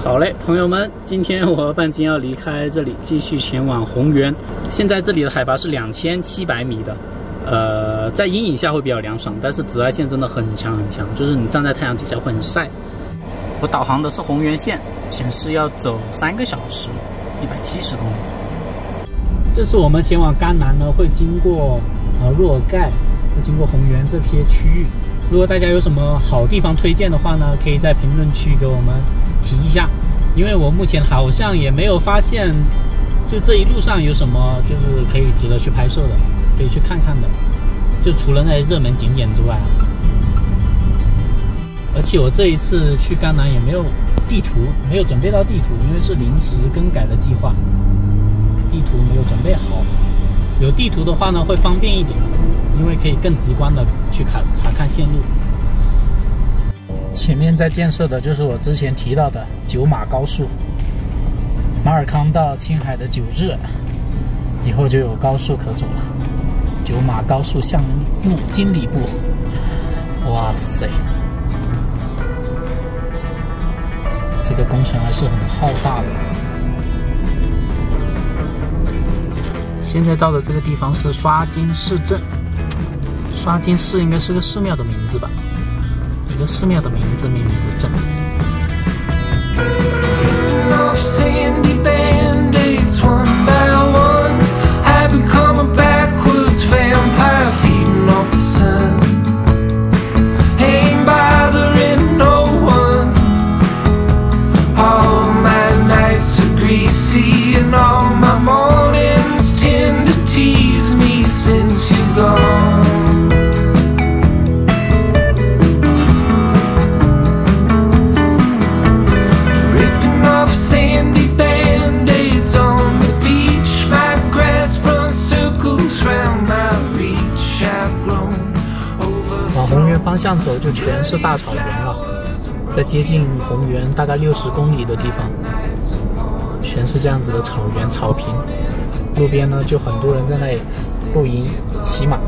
好嘞，朋友们，今天我和半斤要离开这里，继续前往红原。现在这里的海拔是2700米的，在阴影下会比较凉爽，但是紫外线真的很强很强，就是你站在太阳底下会很晒。我导航的是红原县，显示要走3个小时，170公里。这是我们前往甘南呢，会经过若尔盖，会经过红原这片区域。如果大家有什么好地方推荐的话呢，可以在评论区给我们提一下，因为我目前好像也没有发现，就这一路上有什么就是可以值得去拍摄的，可以去看看的，就除了那些热门景点之外啊。而且我这一次去甘南也没有地图，没有准备到地图，因为是临时更改的计划，地图没有准备好。有地图的话呢，会方便一点，因为可以更直观的去查看线路。前面在建设的就是我之前提到的9马高速，马尔康到青海的9日，以后就有高速可走了。9马高速项目经理部，哇塞，这个工程还是很浩大的。现在到的这个地方是刷金市镇，刷金市应该是个寺庙的名字吧，一个寺庙的名字命名的镇。往红原方向走就全是大草原了，在接近红原大概60公里的地方，全是这样子的草原草坪，路边呢就很多人在那里露营、骑马，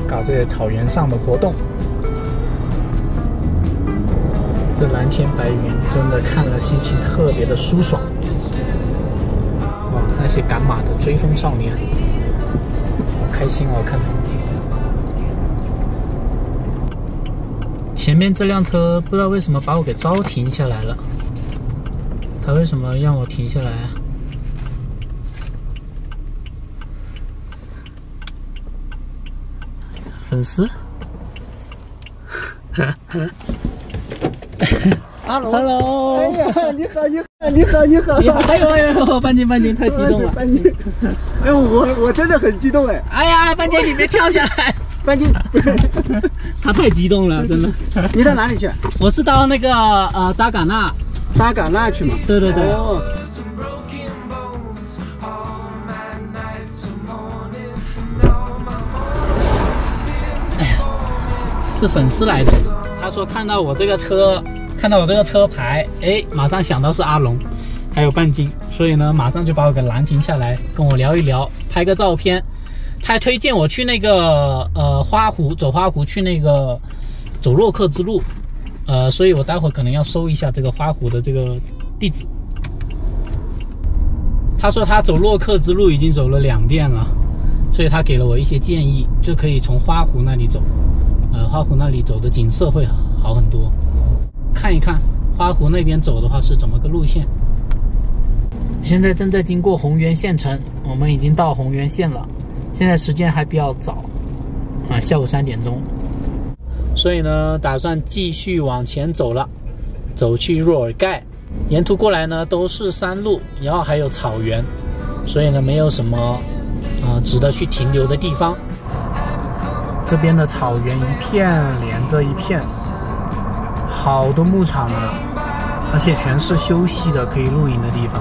搞这些草原上的活动。这蓝天白云真的看了心情特别的舒爽。哇，那些赶马的追风少年，好开心哦，看他们。前面这辆车不知道为什么把我给招停下来了，他为什么让我停下来啊？粉丝？Hello， 哎呀，你好！哎呦，半斤太激动了，半斤，哎呦，我真的很激动哎！哎呀，半斤你别跳下来，半斤，他太激动了，真的。你到哪里去？我是到那个扎尕那去嘛？对。哦。哎呀，是粉丝来的，他说看到我这个车牌，哎，马上想到是阿龙，还有半斤，所以呢，马上就把我给拦停下来，跟我聊一聊，拍个照片。他还推荐我去那个花湖，走花湖去那个走洛克之路，所以我待会可能要搜一下这个花湖的这个地址。他说他走洛克之路已经走了2遍了，所以他给了我一些建议，就可以从花湖那里走，花湖那里走的景色会好很多。看一看花湖那边走的话是怎么个路线。现在正在经过红原县城，我们已经到红原县了。现在时间还比较早啊，下午3点钟，所以呢，打算继续往前走了，走去若尔盖。沿途过来呢都是山路，然后还有草原，所以呢没有什么值得去停留的地方。这边的草原一片连着一片，好多牧场啊，而且全是休息的可以露营的地方。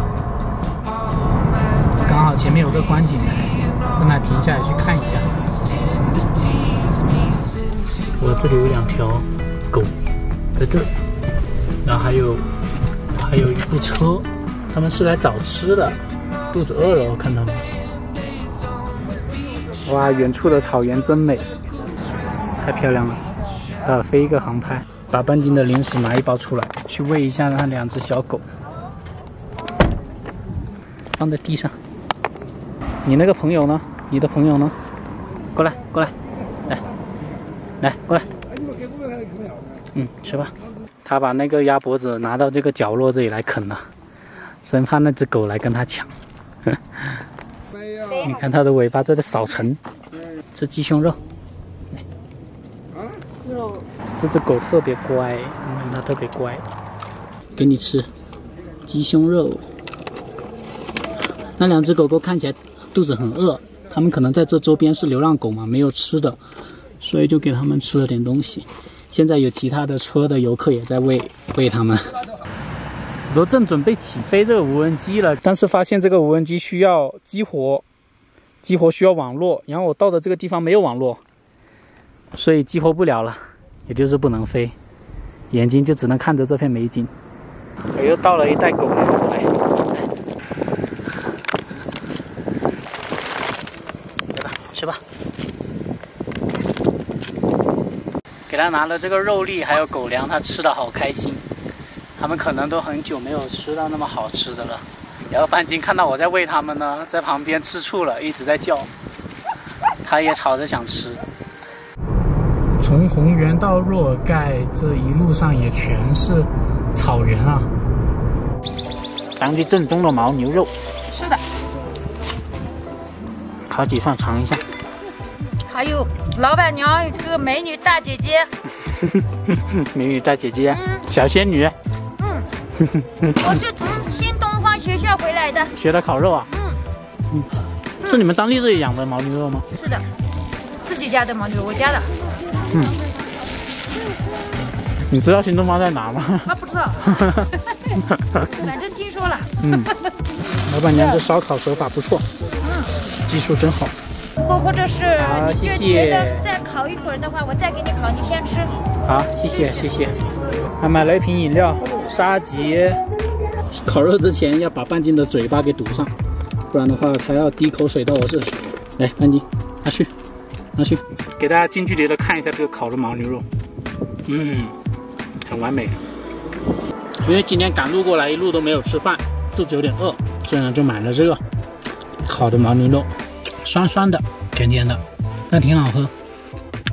刚好前面有个观景台，让它停下来去看一下。我这里有2条狗在这，然后还有一部车，他们是来找吃的，肚子饿了，我看他们。哇，远处的草原真美，太漂亮了。待会飞一个航拍，把半斤的零食拿一包出来，去喂一下那2只小狗，放在地上。你那个朋友呢？你的朋友呢？过来，过来，来，过来。吃吧。他把那个鸭脖子拿到这个角落这里来啃了，生怕那只狗来跟他抢。你看它的尾巴在这扫尘，吃鸡胸肉。这只狗特别乖，它特别乖，给你吃鸡胸肉。那2只狗狗看起来肚子很饿，它们可能在这周边是流浪狗嘛，没有吃的，所以就给它们吃了点东西。现在有其他的车的游客也在喂它们。我都正准备起飞这个无人机了，但是发现这个无人机需要激活需要网络，然后我到的这个地方没有网络，所以激活不了了，也就是不能飞，眼睛就只能看着这片美景。我又到了一袋狗粮过来，来吧，吃吧。给他拿了这个肉粒还有狗粮，他吃的好开心。他们可能都很久没有吃到那么好吃的了。然后半斤看到我在喂他们呢，在旁边吃醋了，一直在叫，他也吵着想吃。从红原到若尔盖这一路上也全是草原啊，当地正宗的牦牛肉。是的。烤几串尝一下。还有老板娘这个美女大姐姐。美女大姐姐，小仙女。我是从新东方学校回来的。学的烤肉啊？是你们当地这里养的牦牛肉吗？是的，自己家的牦牛肉，我家的。你知道新东方在哪吗？不知道。反正听说了。老板娘这烧烤手法不错，技术真好。或者是你觉得再烤一会儿的话，我再给你烤，你先吃。好，谢谢。还买了一瓶饮料，沙棘。烤肉之前要把半斤的嘴巴给堵上，不然的话它要滴口水到我这里。来，半斤，拿去，给大家近距离的看一下这个烤的牦牛肉。很完美。因为今天赶路过来，一路都没有吃饭，肚子有点饿，所以呢就买了这个烤的牦牛肉，酸酸的，甜甜的，但挺好喝。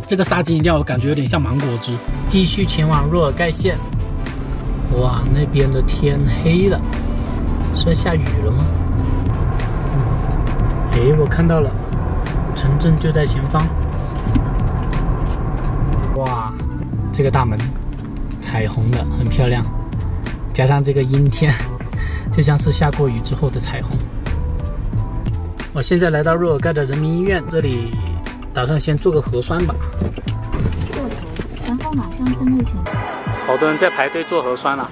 这个沙棘饮料我感觉有点像芒果汁。继续前往若尔盖县。哇，那边的天黑了，是下雨了吗？我看到了，城镇就在前方。哇，这个大门彩虹的，很漂亮，加上这个阴天，就像是下过雨之后的彩虹。我现在来到若尔盖的人民医院，这里打算先做个核酸吧。然后马上进入前。好多人在排队做核酸了，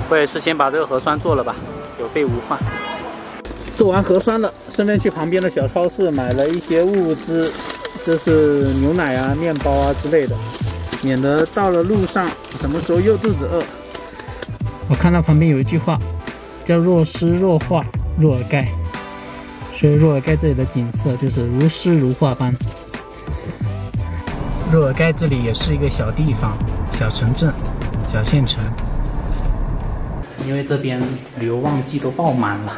我也是先把这个核酸做了吧，有备无患。做完核酸了，顺便去旁边的小超市买了一些物资，这是牛奶啊、面包啊之类的，免得到了路上什么时候又肚子饿。我看到旁边有一句话，叫若诗若画若尔盖，所以若尔盖这里的景色就是如诗如画般。若尔盖这里也是一个小地方、小城镇、小县城，因为这边旅游旺季都爆满了，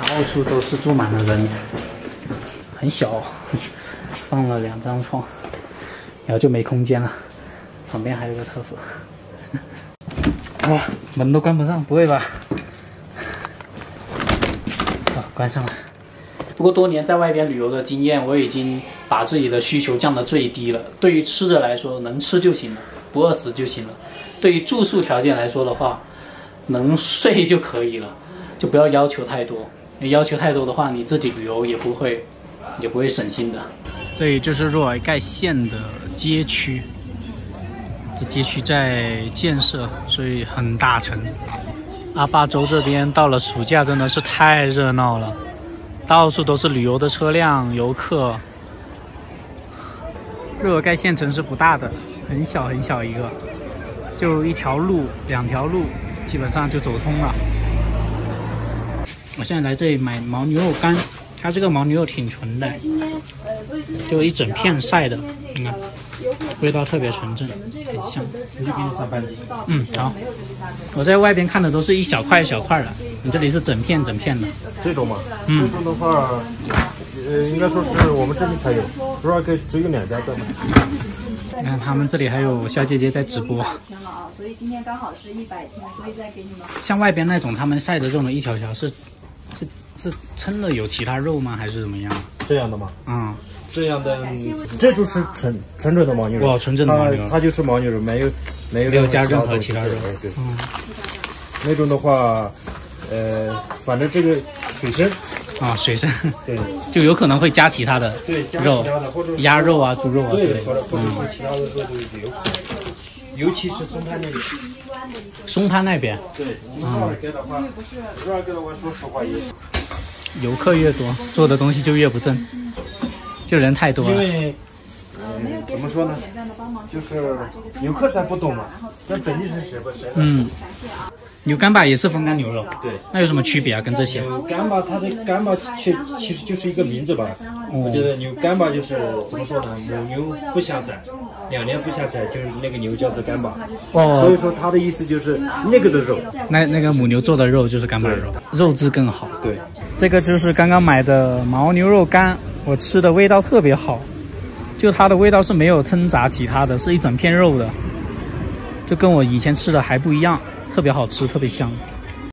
到处都是住满了人，很小，放了2张床，然后就没空间了。旁边还有个厕所，哇，门都关不上，不会吧？关上了。不过多年在外边旅游的经验，我已经把自己的需求降到最低了。对于吃的来说，能吃就行了，不饿死就行了。对于住宿条件来说的话，能睡就可以了，就不要要求太多。要求太多的话，你自己旅游也不会省心的。这里就是若尔盖县的街区，这街区在建设，所以很大城。阿坝州这边到了暑假真的是太热闹了，到处都是旅游的车辆、游客。若尔盖县城是不大的，很小很小一个，就1条路、2条路，基本上就走通了。我现在来这里买牦牛肉干，它这个牦牛肉挺纯的，就一整片晒的，你看味道特别纯正，很香。我就给你3半斤。嗯，好。我在外边看的都是一小块一小块的，你这里是整片整片的。这种嘛，嗯，这种的话，应该说是我们这里才有，主要只有2家在卖。你看他们这里还有小姐姐在直播。所以今天刚好是100天，所以再给你们。像外边那种他们晒的这种一条条是称了有其他肉吗？还是怎么样？这样的吗？嗯，这样的，这就是纯正的牦牛肉。哇，纯正的牦牛肉，它就是牦牛肉，没有加任何其他肉。对，那种的话，反正这个水参啊，水参，对，就有可能会加其他的肉，鸭肉啊、猪肉啊之类的，或者是其他的肉都有。尤其是松潘那边，松潘那边，对，12个的话，说实话也是，游客越多，做的东西就越不正，就人太多了。因为，怎么说呢，就是游客咱不懂嘛，那本地是谁？嗯，牛干巴也是风干牛肉，对，那有什么区别啊？跟这些？牛干巴它的干巴其实就是一个名字吧。我觉得牛干巴就是怎么说呢？母牛不下崽，2年不下崽，就是那个牛叫做干巴。哦，所以说它的意思就是那个的肉。那个母牛做的肉就是干巴肉，肉质更好。对，这个就是刚刚买的牦牛肉干，我吃的味道特别好，就它的味道是没有掺杂其他的，是一整片肉的，就跟我以前吃的还不一样，特别好吃，特别香。